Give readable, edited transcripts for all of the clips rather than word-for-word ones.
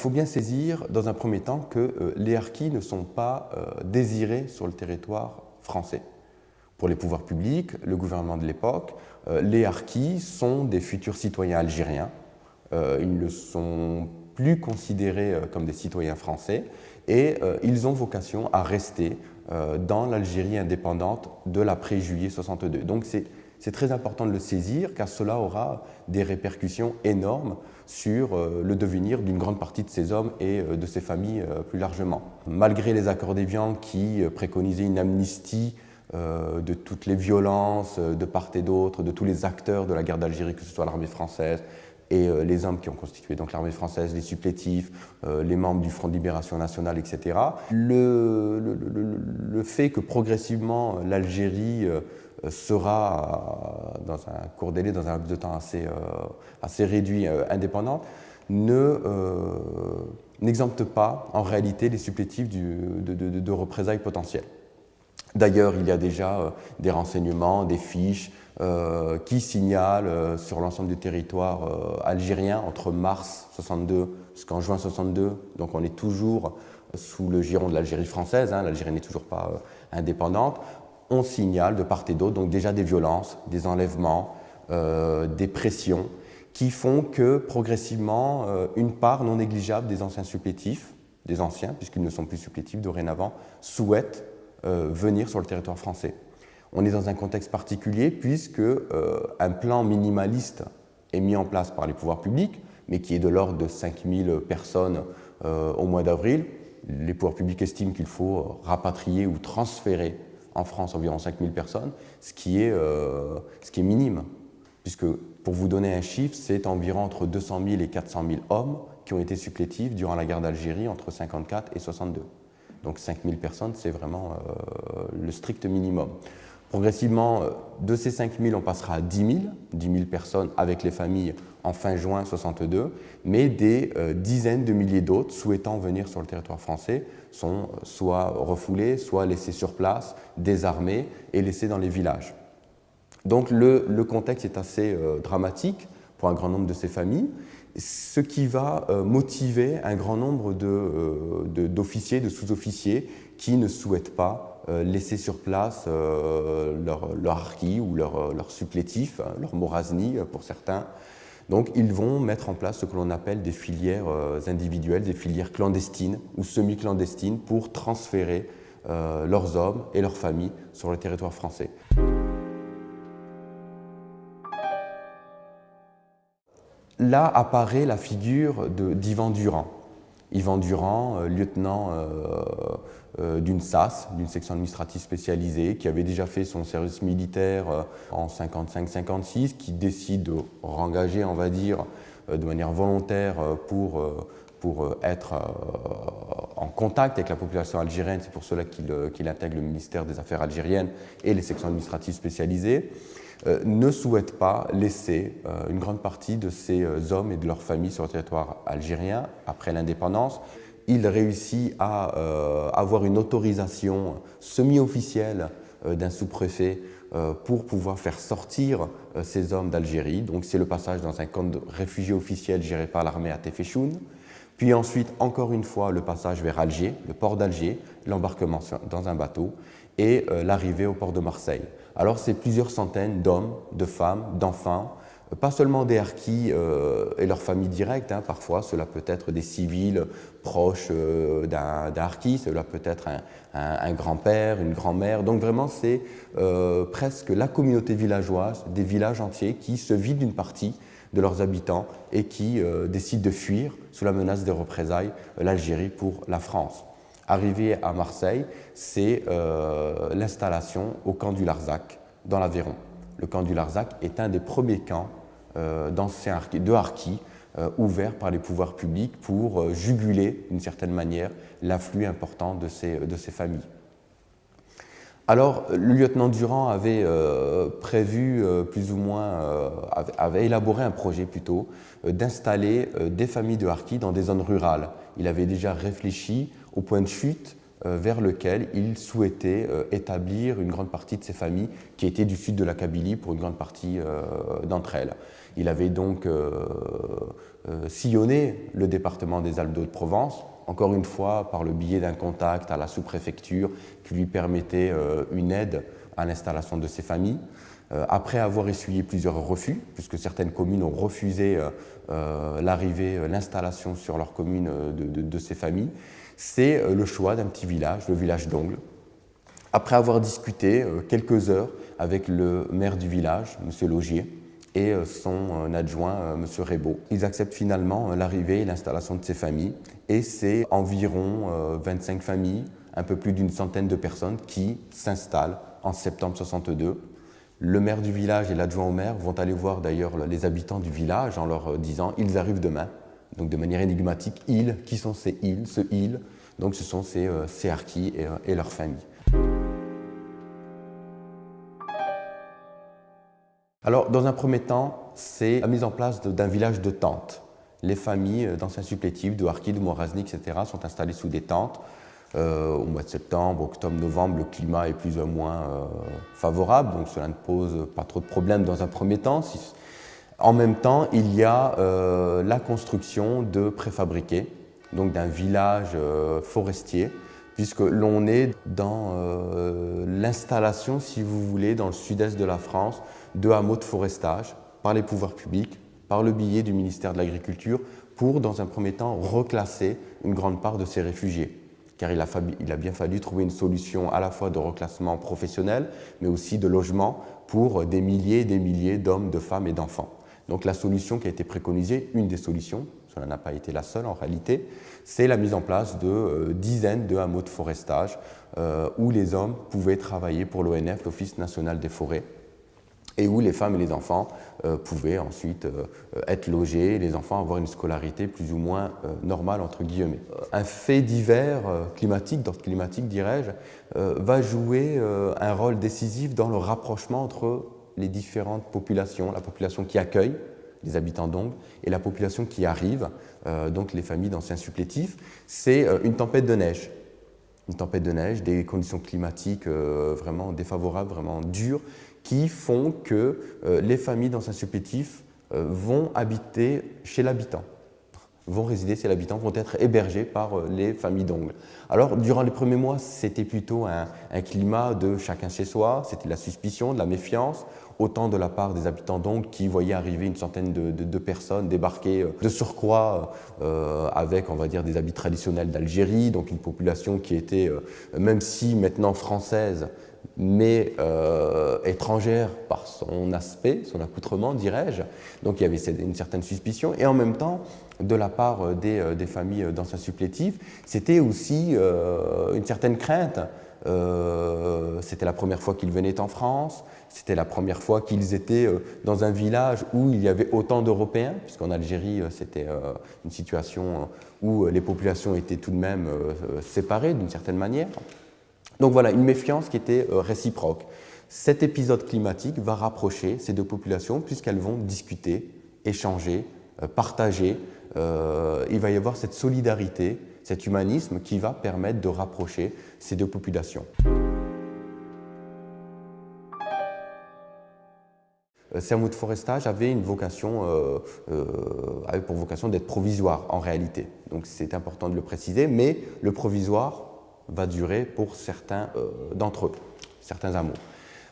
Il faut bien saisir dans un premier temps que les harkis ne sont pas désirés sur le territoire français. Pour les pouvoirs publics, le gouvernement de l'époque, les harkis sont des futurs citoyens algériens. Ils ne sont plus considérés comme des citoyens français et ils ont vocation à rester dans l'Algérie indépendante de l'après-juillet 62. Donc c'est très important de le saisir car cela aura des répercussions énormes sur le devenir d'une grande partie de ces hommes et de ces familles plus largement. Malgré les accords d'Évian qui préconisaient une amnistie de toutes les violences de part et d'autre, de tous les acteurs de la guerre d'Algérie, que ce soit l'armée française et les hommes qui ont constitué donc l'armée française, les supplétifs, les membres du Front de Libération Nationale, etc. Le fait que progressivement l'Algérie sera, dans un court délai, dans un laps de temps assez réduit, indépendante, n'exempte pas en réalité les supplétifs de représailles potentielles. D'ailleurs, il y a déjà des renseignements, des fiches qui signalent sur l'ensemble du territoire algérien entre mars 62 jusqu'en juin 62, donc on est toujours sous le giron de l'Algérie française, l'Algérie n'est toujours pas indépendante, on signale de part et d'autre donc déjà des violences, des enlèvements, des pressions qui font que progressivement une part non négligeable des anciens supplétifs, des anciens puisqu'ils ne sont plus supplétifs dorénavant, souhaitent venir sur le territoire français. On est dans un contexte particulier puisque un plan minimaliste est mis en place par les pouvoirs publics, mais qui est de l'ordre de 5000 personnes au mois d'avril. Les pouvoirs publics estiment qu'il faut rapatrier ou transférer en France environ 5000 personnes, ce qui est minime, puisque pour vous donner un chiffre, c'est environ entre 200 000 et 400 000 hommes qui ont été supplétifs durant la guerre d'Algérie entre 1954 et 1962. Donc 5000 personnes, c'est vraiment le strict minimum. Progressivement, de ces 5000, on passera à 10 000 personnes avec les familles en fin juin 62, mais des dizaines de milliers d'autres souhaitant venir sur le territoire français sont soit refoulés, soit laissés sur place, désarmés et laissés dans les villages. Donc le contexte est assez dramatique pour un grand nombre de ces familles, ce qui va motiver un grand nombre d'officiers, de sous-officiers qui ne souhaitent pas laisser sur place leur harki ou leur supplétif, leur morazni pour certains. Donc ils vont mettre en place ce que l'on appelle des filières individuelles, des filières clandestines ou semi-clandestines pour transférer leurs hommes et leurs familles sur le territoire français. Là apparaît la figure d'Yvan Durand. Yvan Durand, lieutenant d'une SAS, d'une section administrative spécialisée, qui avait déjà fait son service militaire en 55-56, qui décide de rengager, on va dire, de manière volontaire pour être en contact avec la population algérienne. C'est pour cela qu'il intègre le ministère des Affaires algériennes et les sections administratives spécialisées. Ne souhaite pas laisser une grande partie de ces hommes et de leurs familles sur le territoire algérien après l'indépendance. Il réussit à avoir une autorisation semi-officielle d'un sous-préfet pour pouvoir faire sortir ces hommes d'Algérie. Donc c'est le passage dans un camp de réfugiés officiel géré par l'armée à Téféchoun. Puis ensuite, encore une fois, le passage vers Alger, le port d'Alger, l'embarquement dans un bateau et l'arrivée au port de Marseille. Alors c'est plusieurs centaines d'hommes, de femmes, d'enfants, pas seulement des harkis et leurs familles directes, parfois cela peut être des civils proches d'un harki, cela peut être un grand-père, une grand-mère. Donc vraiment c'est presque la communauté villageoise, des villages entiers qui se vident d'une partie de leurs habitants et qui décident de fuir sous la menace des représailles l'Algérie pour la France. Arrivé à Marseille, c'est l'installation au camp du Larzac, dans l'Aveyron. Le camp du Larzac est un des premiers camps de harkis ouverts par les pouvoirs publics pour juguler, d'une certaine manière, l'afflux important de ces familles. Alors, le lieutenant Durand avait prévu, plus ou moins, avait élaboré un projet plutôt, d'installer des familles de harkis dans des zones rurales. Il avait déjà réfléchi au point de chute vers lequel il souhaitait établir une grande partie de ses familles qui étaient du sud de la Kabylie pour une grande partie d'entre elles. Il avait donc sillonné le département des Alpes-de-Haute-Provence, encore une fois par le biais d'un contact à la sous-préfecture qui lui permettait une aide à l'installation de ses familles. Après avoir essuyé plusieurs refus, puisque certaines communes ont refusé l'installation sur leur commune de ces familles, c'est le choix d'un petit village, le village d'Ongles. Après avoir discuté quelques heures avec le maire du village, M. Laugier, et son adjoint, M. Rébaud, ils acceptent finalement l'arrivée et l'installation de ces familles. Et c'est environ 25 familles, un peu plus d'une centaine de personnes qui s'installent en septembre 62. Le maire du village et l'adjoint au maire vont aller voir d'ailleurs les habitants du village en leur disant « ils arrivent demain ». Donc de manière énigmatique, ils, qui sont ces ils, ce ils, donc ce sont ces harkis et leurs familles. Alors dans un premier temps, c'est la mise en place d'un village de tentes. Les familles d'anciens supplétifs, de harkis, de morazni, etc. sont installées sous des tentes. Au mois de septembre, octobre, novembre, le climat est plus ou moins favorable, donc cela ne pose pas trop de problèmes dans un premier temps. En même temps, il y a la construction de préfabriqués, donc d'un village forestier, puisque l'on est dans l'installation, si vous voulez, dans le sud-est de la France, de hameaux de forestage par les pouvoirs publics, par le biais du ministère de l'Agriculture, pour, dans un premier temps, reclasser une grande part de ces réfugiés. Car il a bien fallu trouver une solution à la fois de reclassement professionnel, mais aussi de logement pour des milliers et des milliers d'hommes, de femmes et d'enfants. Donc la solution qui a été préconisée, une des solutions, cela n'a pas été la seule en réalité, c'est la mise en place de dizaines de hameaux de forestage où les hommes pouvaient travailler pour l'ONF, l'Office national des forêts, et où les femmes et les enfants pouvaient ensuite être logés, et les enfants avoir une scolarité plus ou moins normale, entre guillemets. Un fait divers climatique, d'ordre climatique dirais-je, va jouer un rôle décisif dans le rapprochement entre les différentes populations, la population qui accueille les habitants d'Ongles et la population qui arrive, donc les familles d'anciens supplétifs. C'est une tempête de neige. Une tempête de neige, des conditions climatiques vraiment défavorables, vraiment dures, qui font que les familles d'anciens supplétifs vont habiter chez l'habitant, vont résider chez l'habitant, vont être hébergés par les familles d'Ongles. Alors, durant les premiers mois, c'était plutôt un climat de chacun chez soi, c'était de la suspicion, de la méfiance, autant de la part des habitants d'Ongles qui voyaient arriver une centaine de personnes débarquer de surcroît avec, on va dire, des habits traditionnels d'Algérie, donc une population qui était, même si maintenant française, mais étrangère par son aspect, son accoutrement, dirais-je. Donc il y avait une certaine suspicion. Et en même temps, de la part des familles d'anciens supplétifs, c'était aussi une certaine crainte. C'était la première fois qu'ils venaient en France, c'était la première fois qu'ils étaient dans un village où il y avait autant d'Européens, puisqu'en Algérie, c'était une situation où les populations étaient tout de même séparées d'une certaine manière. Donc voilà, une méfiance qui était réciproque. Cet épisode climatique va rapprocher ces deux populations puisqu'elles vont discuter, échanger, partager. Il va y avoir cette solidarité, cet humanisme qui va permettre de rapprocher ces deux populations. Ces hameaux de forestage avaient pour vocation d'être provisoire en réalité. Donc c'est important de le préciser, mais le provisoire va durer pour certains d'entre eux, certains hameaux.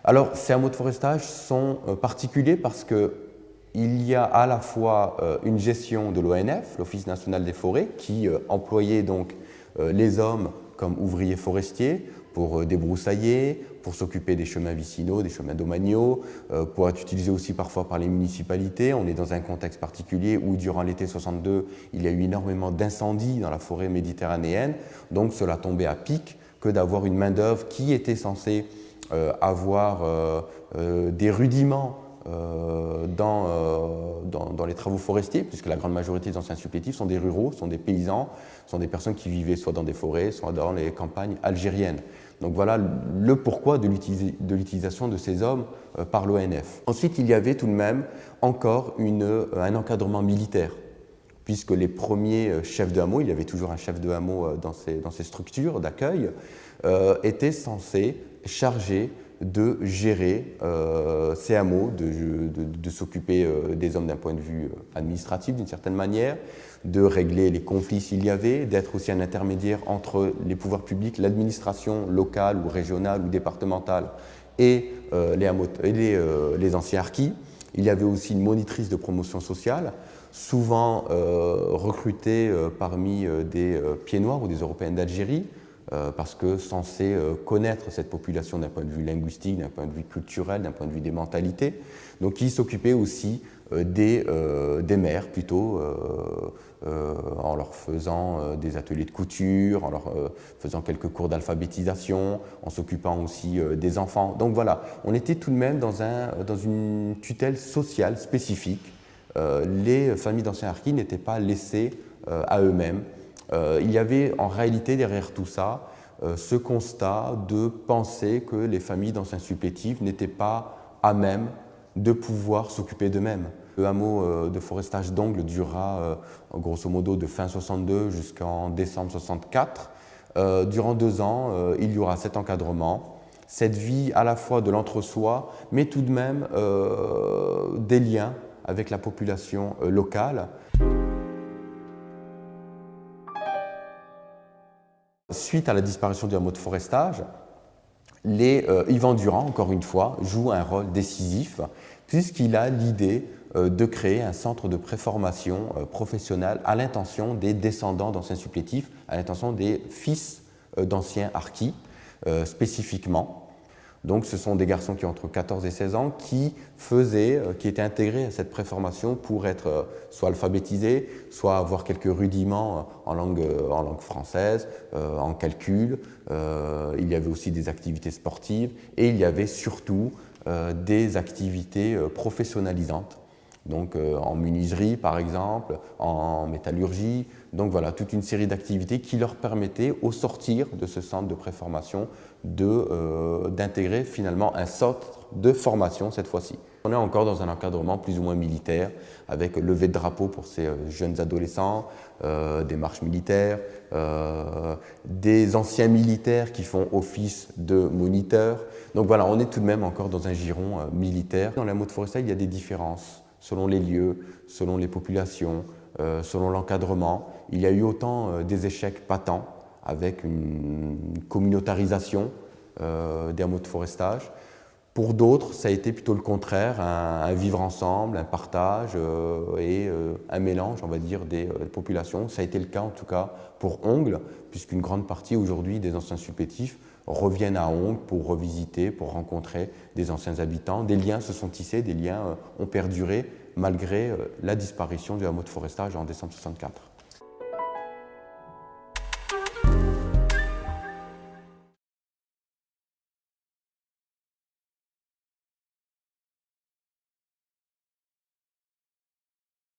Alors, ces hameaux de forestage sont particuliers parce qu'il y a à la fois une gestion de l'ONF, l'Office national des forêts, qui employait donc les hommes comme ouvriers forestiers pour débroussailler, pour s'occuper des chemins vicinaux, des chemins domaniaux, pour être utilisés aussi parfois par les municipalités. On est dans un contexte particulier où, durant l'été 62, il y a eu énormément d'incendies dans la forêt méditerranéenne. Donc cela tombait à pic que d'avoir une main-d'œuvre qui était censée avoir des rudiments dans les travaux forestiers, puisque la grande majorité des anciens supplétifs sont des ruraux, sont des paysans, sont des personnes qui vivaient soit dans des forêts, soit dans les campagnes algériennes. Donc voilà le pourquoi de l'utilisation de ces hommes par l'ONF. Ensuite, il y avait tout de même encore un encadrement militaire, puisque les premiers chefs de hameau, il y avait toujours un chef de hameau dans ces structures d'accueil, étaient censés charger de gérer ces hameaux, de s'occuper des hommes d'un point de vue administratif d'une certaine manière, de régler les conflits s'il y avait, d'être aussi un intermédiaire entre les pouvoirs publics, l'administration locale ou régionale ou départementale et les anciens harkis. Il y avait aussi une monitrice de promotion sociale, souvent recrutée parmi des pieds noirs ou des Européennes d'Algérie, parce que censée connaître cette population d'un point de vue linguistique, d'un point de vue culturel, d'un point de vue des mentalités. Donc qui s'occupait aussi des mères plutôt, en leur faisant des ateliers de couture, en leur faisant quelques cours d'alphabétisation, en s'occupant aussi des enfants. Donc voilà, on était tout de même dans une tutelle sociale spécifique. Les familles d'anciens harkis n'étaient pas laissées à eux-mêmes. Il y avait en réalité derrière tout ça ce constat de penser que les familles d'anciens supplétifs n'étaient pas à même de pouvoir s'occuper d'eux-mêmes. Le hameau de forestage d'Ongles durera grosso modo de fin 62 jusqu'en décembre 64. Durant 2 ans, il y aura cet encadrement, cette vie à la fois de l'entre-soi, mais tout de même des liens avec la population locale. Suite à la disparition du hameau de forestage, Yvan Durand, encore une fois, joue un rôle décisif puisqu'il a l'idée de créer un centre de préformation professionnelle à l'intention des descendants d'anciens supplétifs, à l'intention des fils d'anciens harkis spécifiquement. Donc ce sont des garçons qui ont entre 14 et 16 ans qui étaient intégrés à cette préformation pour être soit alphabétisés, soit avoir quelques rudiments en langue française, en calcul. Il y avait aussi des activités sportives et il y avait surtout des activités professionnalisantes. Donc en menuiserie par exemple, en métallurgie. Donc voilà, toute une série d'activités qui leur permettaient au sortir de ce centre de préformation d'intégrer finalement un centre de formation cette fois-ci. On est encore dans un encadrement plus ou moins militaire avec lever de drapeau pour ces jeunes adolescents, des marches militaires, des anciens militaires qui font office de moniteurs. Donc voilà, on est tout de même encore dans un giron militaire. Dans les hameaux de forestage, il y a des différences selon les lieux, selon les populations, selon l'encadrement. Il y a eu autant des échecs patents avec une communautarisation des hameaux de forestage. Pour d'autres, ça a été plutôt le contraire, un vivre ensemble, un partage et un mélange, on va dire, des populations. Ça a été le cas en tout cas pour Ongles, puisqu'une grande partie aujourd'hui des anciens supplétifs reviennent à Ongles pour revisiter, pour rencontrer des anciens habitants. Des liens se sont tissés, des liens ont perduré malgré la disparition du hameau de forestage en décembre 64.